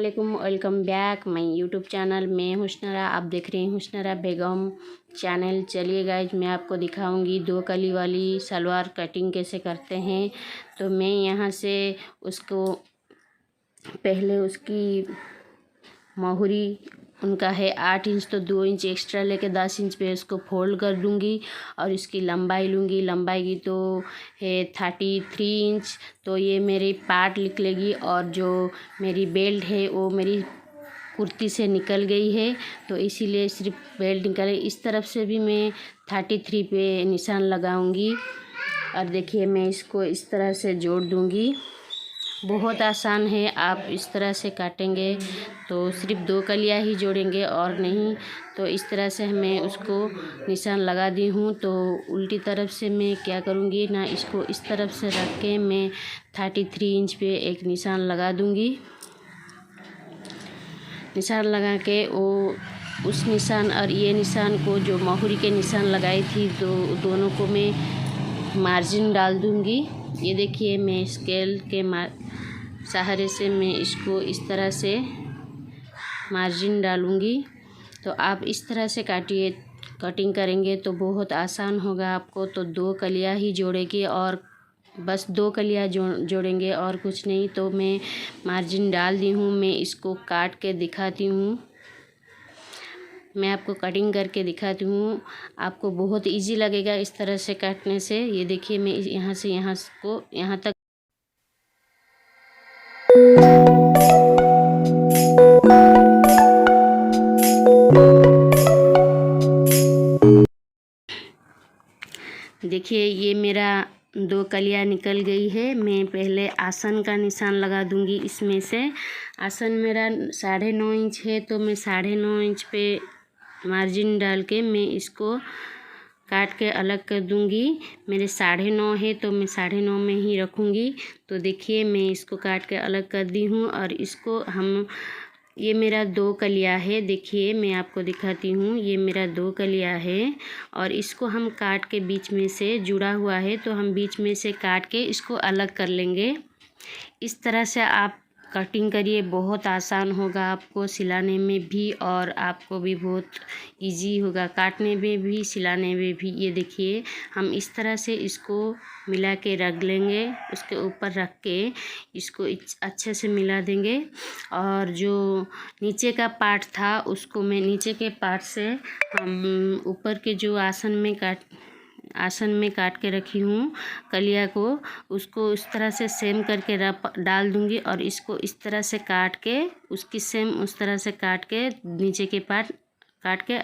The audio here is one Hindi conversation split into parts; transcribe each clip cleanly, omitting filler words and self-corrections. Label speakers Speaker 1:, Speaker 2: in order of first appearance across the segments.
Speaker 1: वालेकुम, welcome back my YouTube channel. मैं हुस्नरा, आप देख रहे हैं हुस्नरा बेगम चैनल। चलिए गाइज, मैं आपको दिखाऊंगी 2 कली वाली सलवार कटिंग कैसे करते हैं। तो मैं यहाँ से उसको पहले उसकी मोहरी उनका है 8 इंच, तो 2 इंच एक्स्ट्रा लेके 10 इंच पे उसको फोल्ड कर दूँगी। और इसकी लंबाई लूँगी, लंबाई की तो है 33 इंच। तो ये मेरी पार्ट निकलेगी और जो मेरी बेल्ट है वो मेरी कुर्ती से निकल गई है, तो इसीलिए सिर्फ बेल्ट निकले। इस तरफ से भी मैं 33 पे निशान लगाऊंगी। और देखिए मैं इसको इस तरह से जोड़ दूँगी। बहुत आसान है, आप इस तरह से काटेंगे तो सिर्फ 2 कलियाँ ही जोड़ेंगे और नहीं। तो इस तरह से मैं उसको निशान लगा दी हूँ। तो उल्टी तरफ से मैं क्या करूँगी ना, इसको इस तरफ से रख के मैं 33 इंच पे एक निशान लगा दूँगी। निशान लगा के वो उस निशान और ये निशान को जो मोहरी के निशान लगाई थी तो दोनों को मैं मार्जिन डाल दूँगी। ये देखिए मैं स्केल के सहारे से मैं इसको इस तरह से मार्जिन डालूँगी। तो आप इस तरह से कटिंग करेंगे तो बहुत आसान होगा आपको। तो 2 कलियाँ ही जोड़ेंगे और बस 2 कलियाँ जोड़ेंगे और कुछ नहीं। तो मैं मार्जिन डाल दी हूँ, मैं इसको काट के दिखाती हूँ। मैं आपको कटिंग करके दिखाती हूँ, आपको बहुत इजी लगेगा इस तरह से काटने से। ये देखिए मैं यहाँ से यहाँ तक देखिए ये मेरा 2 कलियाँ निकल गई है। मैं पहले आसन का निशान लगा दूंगी। इसमें से आसन मेरा 9.5 इंच है, तो मैं 9.5 इंच पे मार्जिन डाल के मैं इसको काट के अलग कर दूंगी। मेरे 9.5 है तो मैं 9.5 में ही रखूँगी। तो देखिए मैं इसको काट के अलग कर दी हूँ और इसको ये मेरा 2 कलियाँ है। देखिए मैं आपको दिखाती हूँ, ये मेरा 2 कलियाँ है और इसको हम काट के बीच में से जुड़ा हुआ है, तो हम बीच में से काट के इसको अलग कर लेंगे। इस तरह से आप कटिंग करिए, बहुत आसान होगा आपको सिलाने में भी और आपको भी बहुत इजी होगा काटने में भी सिलाने में भी। ये देखिए हम इस तरह से इसको मिला के रख लेंगे, उसके ऊपर रख के इसको अच्छे से मिला देंगे। और जो नीचे का पार्ट था उसको मैं नीचे के पार्ट से हम ऊपर के जो आसन में काट के रखी हूँ कलिया को, उसको इस तरह से सेम करके डाल दूँगी और इसको इस तरह से काट के उसकी सेम उस तरह से काट के नीचे के पार्ट काट के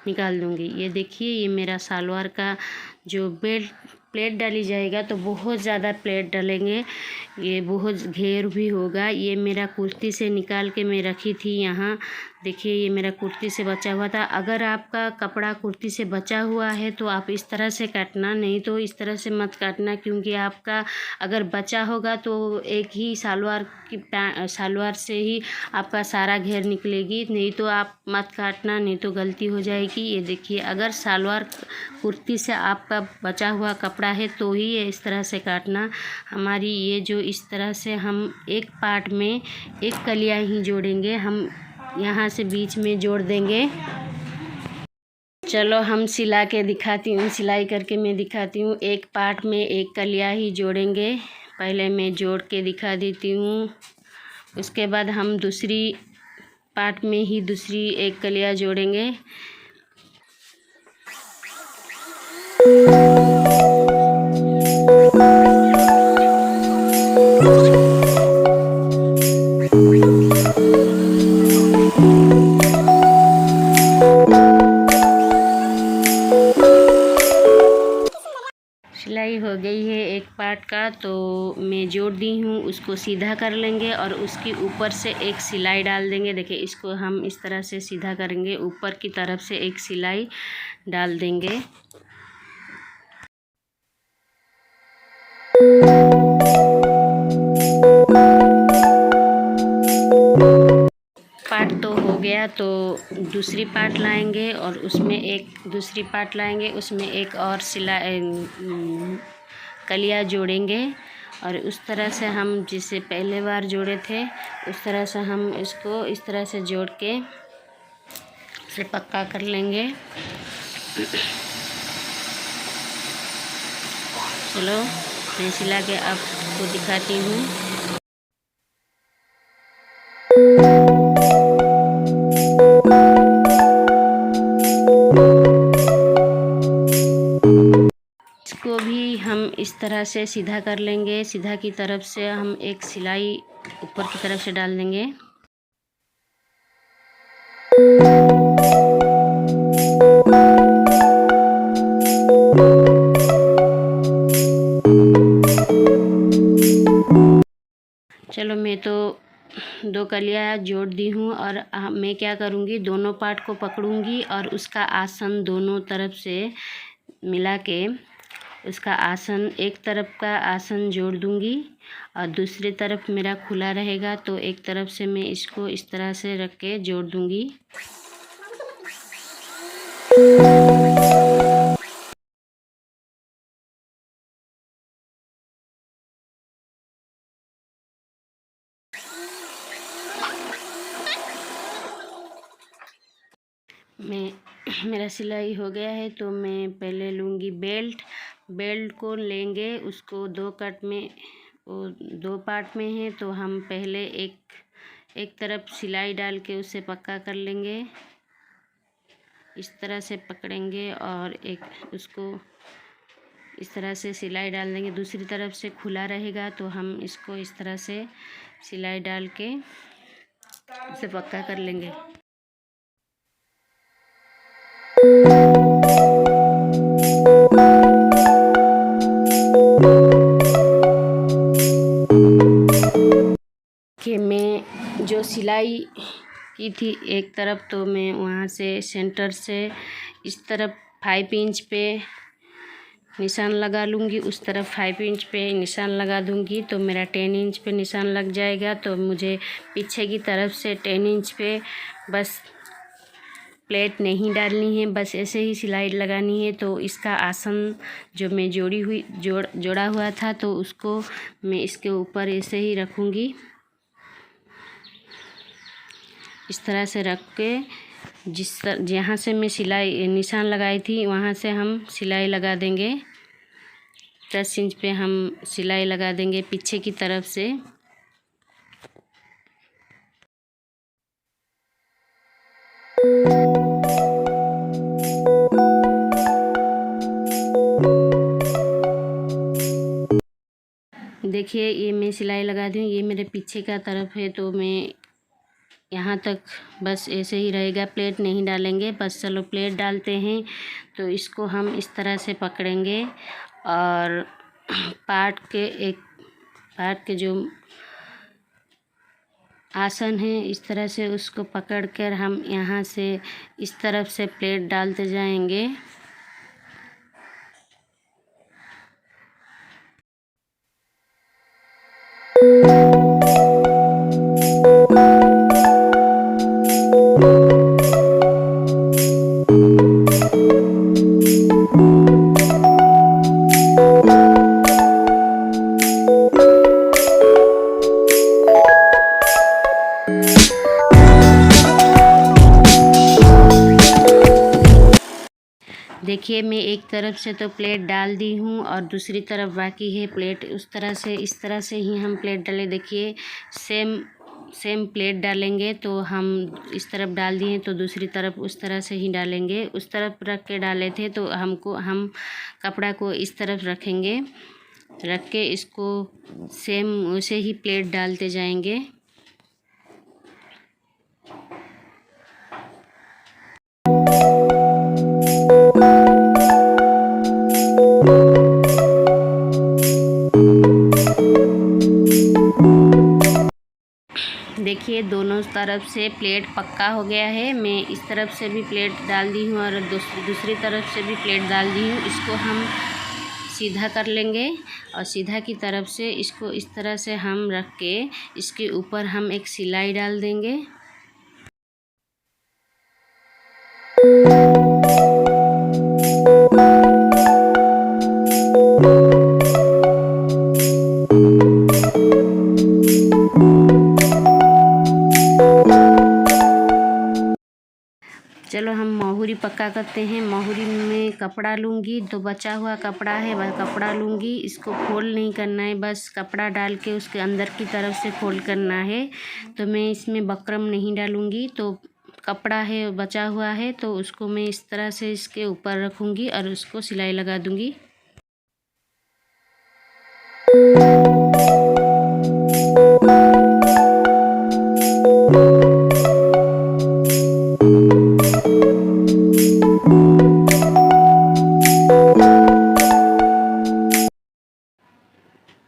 Speaker 1: निकाल दूँगी। ये देखिए ये मेरा सलवार का जो प्लेट डाली जाएगा तो बहुत ज़्यादा प्लेट डालेंगे, ये बहुत घेर भी होगा। ये मेरा कुर्ती से निकाल के मैं रखी थी यहाँ। देखिए ये मेरा कुर्ती से बचा हुआ था। अगर आपका कपड़ा कुर्ती से बचा हुआ है तो आप इस तरह से काटना, नहीं तो इस तरह से मत काटना, क्योंकि आपका अगर बचा होगा तो एक ही सलवार से ही आपका सारा घेर निकलेगी। नहीं तो आप मत काटना, नहीं तो गलती हो जाएगी। ये देखिए अगर सलवार कुर्ती से आपका बचा हुआ कपड़ा है तो ही ये इस तरह से काटना। हमारी ये जो इस तरह से हम एक पार्ट में एक कलियाँ ही जोड़ेंगे, हम यहाँ से बीच में जोड़ देंगे। चलो हम सिला के दिखाती हूँ, सिलाई करके मैं दिखाती हूँ। एक पार्ट में एक कलियाँ ही जोड़ेंगे, पहले मैं जोड़ के दिखा देती हूँ। उसके बाद हम दूसरी पार्ट में ही दूसरी एक कलियाँ जोड़ेंगे। सिलाई हो गई है एक पार्ट का, तो मैं जोड़ दी हूँ, उसको सीधा कर लेंगे और उसके ऊपर से एक सिलाई डाल देंगे। देखिए इसको हम इस तरह से सीधा करेंगे, ऊपर की तरफ से एक सिलाई डाल देंगे। पार्ट तो हो गया, तो दूसरी पार्ट लाएंगे और उसमें दूसरी पार्ट लाएंगे, उसमें एक और कलिया जोड़ेंगे और उस तरह से हम जिसे पहले बार जोड़े थे उस तरह से हम इसको इस तरह से जोड़ के इसे पक्का कर लेंगे। चलो मैं सिला के आपको दिखाती हूँ। इसको भी हम इस तरह से सीधा कर लेंगे। सीधा की तरफ से हम एक सिलाई ऊपर की तरफ से डाल देंगे। चलो मैं तो 2 कलियाँ जोड़ दी हूँ और मैं क्या करूँगी, दोनों पार्ट को पकड़ूँगी और उसका आसन दोनों तरफ से मिला के उसका आसन, एक तरफ का आसन जोड़ दूँगी और दूसरी तरफ मेरा खुला रहेगा, तो एक तरफ से मैं इसको इस तरह से रख के जोड़ दूँगी। मेरा सिलाई हो गया है, तो मैं पहले लूँगी बेल्ट को लेंगे, उसको 2 कट में, वो 2 पार्ट में है, तो हम पहले एक तरफ सिलाई डाल के उसे पक्का कर लेंगे। इस तरह से पकड़ेंगे और उसको इस तरह से सिलाई डाल देंगे। दूसरी तरफ से खुला रहेगा, तो हम इसको इस तरह से सिलाई डाल के उसे पक्का कर लेंगे। कि मैं जो सिलाई की थी एक तरफ, तो मैं वहाँ से सेंटर से इस तरफ 5 इंच पे निशान लगा लूँगी, उस तरफ 5 इंच पे निशान लगा दूँगी, तो मेरा 10 इंच पे निशान लग जाएगा। तो मुझे पीछे की तरफ से 10 इंच पे बस प्लेट नहीं डालनी है, बस ऐसे ही सिलाई लगानी है। तो इसका आसन जो मैं जोड़ा हुआ था, तो उसको मैं इसके ऊपर ऐसे ही रखूँगी। इस तरह से रख के जहाँ से मैं सिलाई निशान लगाई थी वहाँ से हम सिलाई लगा देंगे। 10 इंच पे हम सिलाई लगा देंगे पीछे की तरफ से। देखिए ये मैं सिलाई लगा दी हूँ, ये मेरे पीछे का तरफ है, तो मैं यहाँ तक बस ऐसे ही रहेगा, प्लेट नहीं डालेंगे। बस चलो प्लेट डालते हैं। तो इसको हम इस तरह से पकड़ेंगे और पार्ट के जो आसन है इस तरह से उसको पकड़कर हम यहाँ से इस तरफ से प्लेट डालते जाएंगे। देखिए मैं एक तरफ से तो प्लेट डाल दी हूँ और दूसरी तरफ बाकी है प्लेट। उस तरह से इस तरह से ही हम प्लेट डालें। देखिए सेम प्लेट डालेंगे, तो हम इस तरफ डाल दिए तो दूसरी तरफ उस तरह से ही डालेंगे। उस तरफ रख के डाले थे, तो हम कपड़ा को इस तरफ रखेंगे, रख के इसको सेम वैसे ही प्लेट डालते जाएंगे। देखिए दोनों तरफ से प्लेट पक्का हो गया है। मैं इस तरफ से भी प्लेट डाल दी हूँ और दूसरी तरफ से भी प्लेट डाल दी हूँ। इसको हम सीधा कर लेंगे और सीधा की तरफ से इसको इस तरह से हम रख के इसके ऊपर हम एक सिलाई डाल देंगे। चलो हम मोहरी पक्का करते हैं। मोहरी में कपड़ा लूँगी, तो बचा हुआ कपड़ा है वह कपड़ा लूँगी। इसको फोल्ड नहीं करना है, बस कपड़ा डाल के उसके अंदर की तरफ से फोल्ड करना है। तो मैं इसमें बकरम नहीं डालूँगी। तो कपड़ा है बचा हुआ है तो उसको मैं इस तरह से इसके ऊपर रखूँगी और उसको सिलाई लगा दूँगी।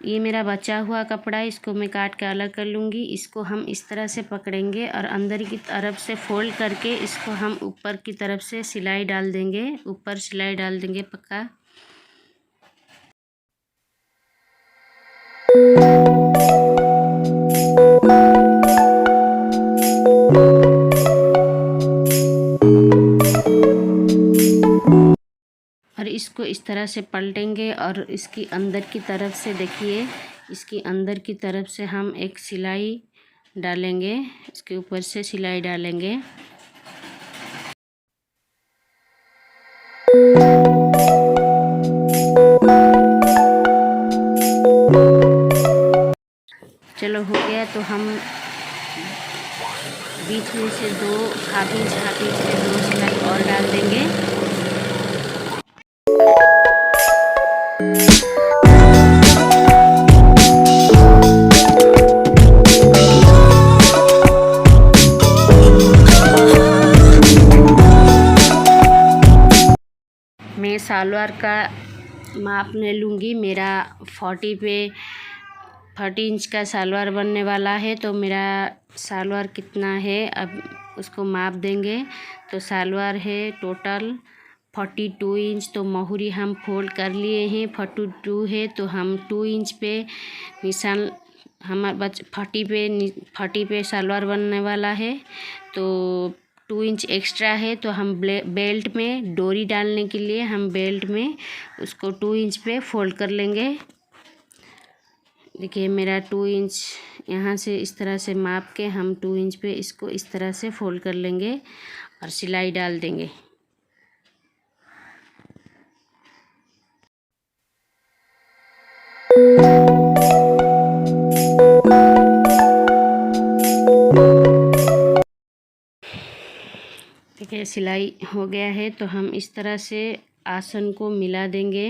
Speaker 1: ये मेरा बचा हुआ कपड़ा है, इसको मैं काट के अलग कर लूँगी। इसको हम इस तरह से पकड़ेंगे और अंदर की तरफ से फोल्ड करके इसको हम ऊपर की तरफ से सिलाई डाल देंगे, ऊपर सिलाई डाल देंगे पक्का। और इसको इस तरह से पलटेंगे और इसकी अंदर की तरफ से देखिए, इसकी अंदर की तरफ से हम एक सिलाई डालेंगे, इसके ऊपर से सिलाई डालेंगे। चलो हो गया। तो हम बीच में से दो हाथी से दो सिलाई और डाल देंगे। मैं सलवार का माप ले लूँगी। मेरा 40 इंच का सलवार बनने वाला है। तो मेरा सलवार कितना है अब उसको माप देंगे। तो सलवार है टोटल 42 इंच। तो मोहरी हम फोल्ड कर लिए हैं, 42 है। तो हम 2 इंच पे निशान हमारा 40 पे सलवार बनने वाला है। तो 2 इंच एक्स्ट्रा है। तो हम बेल्ट में डोरी डालने के लिए हम बेल्ट में उसको 2 इंच पे फोल्ड कर लेंगे। देखिए मेरा 2 इंच यहाँ से इस तरह से माप के हम 2 इंच पे इसको इस तरह से फोल्ड कर लेंगे और सिलाई डाल देंगे। देखिए सिलाई हो गया है। तो हम इस तरह से आसन को मिला देंगे,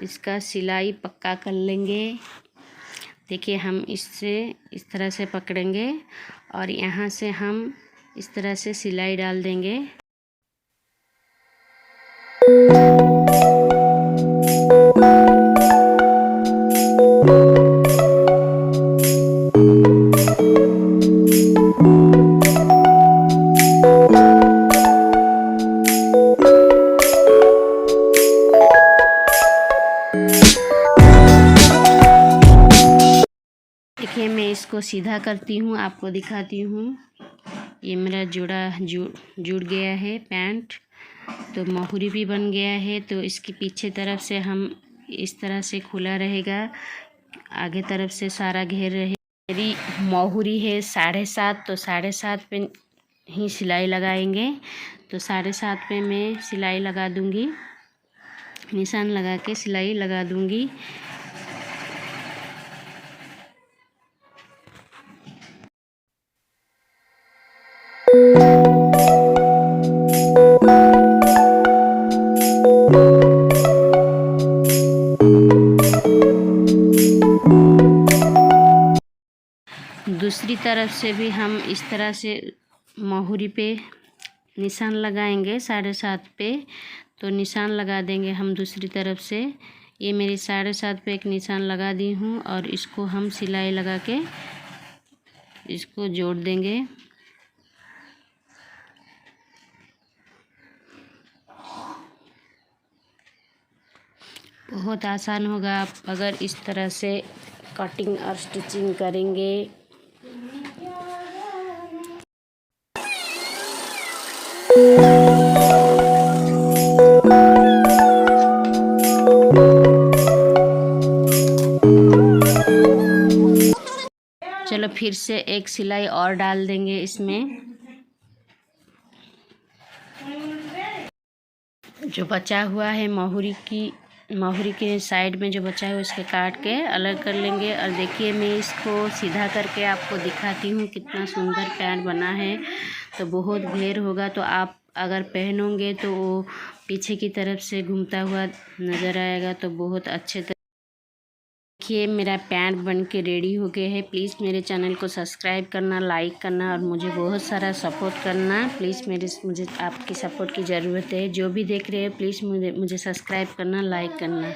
Speaker 1: इसका सिलाई पक्का कर लेंगे। देखिए हम इससे इस तरह से पकड़ेंगे और यहाँ से हम इस तरह से सिलाई डाल देंगे। देखिए मैं इसको सीधा करती हूँ, आपको दिखाती हूँ। ये मेरा जुड़ गया है पैंट। तो मोहरी भी बन गया है। तो इसकी पीछे तरफ से हम इस तरह से खुला रहेगा, आगे तरफ से सारा घेर रहे। मेरी मोहरी है 7.5। तो 7.5 पे ही सिलाई लगाएंगे। तो 7.5 पे मैं सिलाई लगा दूँगी, निशान लगा के सिलाई लगा दूँगी। दूसरी तरफ से भी हम इस तरह से मोहरी पे निशान लगाएंगे 7.5 पे। तो निशान लगा देंगे हम दूसरी तरफ से। ये मेरी 7.5 पे एक निशान लगा दी हूँ और इसको हम सिलाई लगा के इसको जोड़ देंगे। बहुत आसान होगा आप अगर इस तरह से कटिंग और स्टिचिंग करेंगे। चलो फिर से एक सिलाई और डाल देंगे इसमें। जो बचा हुआ है मोहरी के साइड में जो बचा है उसके काट के अलग कर लेंगे। और देखिए मैं इसको सीधा करके आपको दिखाती हूँ कितना सुंदर पैंट बना है। तो बहुत घेर होगा तो आप अगर पहनोगे तो वो पीछे की तरफ से घूमता हुआ नज़र आएगा, तो बहुत अच्छे देखिए मेरा पैंट बन के रेडी हो गया है। प्लीज़ मेरे चैनल को सब्सक्राइब करना, लाइक करना और मुझे बहुत सारा सपोर्ट करना। प्लीज़ मुझे आपकी सपोर्ट की ज़रूरत है। जो भी देख रहे हैं प्लीज़ मुझे सब्सक्राइब करना, लाइक करना।